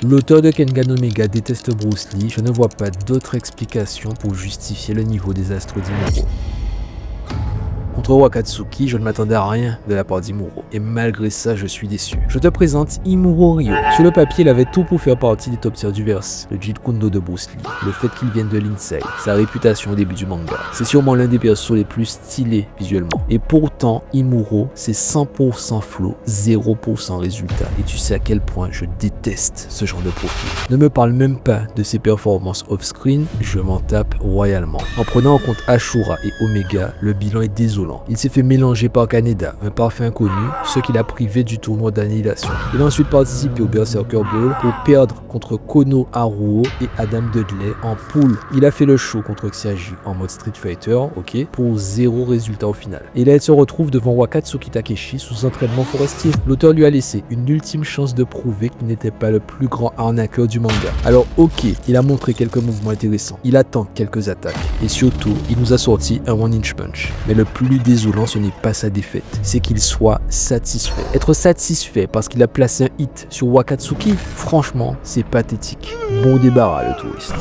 L'auteur de Kengan Omega déteste Bruce Lee, je ne vois pas d'autre explication pour justifier le niveau désastre d'Imuro. Contre Wakatsuki, je ne m'attendais à rien de la part d'Imuro, et malgré ça, je suis déçu. Je te présente Imuro Ryo. Sur le papier, il avait tout pour faire partie des top tiers du verse, le Jeet Kune Do de Bruce Lee, le fait qu'il vienne de l'Insei, sa réputation au début du manga. C'est sûrement l'un des persos les plus stylés visuellement. Et pourtant, Imuro, c'est 100% flow, 0% résultat. Et tu sais à quel point je déteste ce genre de profil. Ne me parle même pas de ses performances off-screen, je m'en tape royalement. En prenant en compte Ashura et Omega, le bilan est désolant. Il s'est fait mélanger par Kaneda, un parfait inconnu, ce qui l'a privé du tournoi d'annihilation. Il a ensuite participé au Berserker Ball pour perdre contre Kono Haruo et Adam Dudley en poule. Il a fait le show contre Xiaji en mode Street Fighter, ok, pour 0 résultat au final. Et là, il se retrouve devant Wakatsuki Takeshi sous entraînement forestier. L'auteur lui a laissé une ultime chance de prouver qu'il n'était pas le plus grand arnaqueur du manga. Alors ok, il a montré quelques mouvements intéressants, il attend quelques attaques, et surtout, il nous a sorti un One Inch Punch. Mais le plus désolant, ce n'est pas sa défaite, c'est qu'il soit satisfait. Être satisfait parce qu'il a placé un hit sur Wakatsuki, franchement, c'est pathétique. Bon débarras le touriste.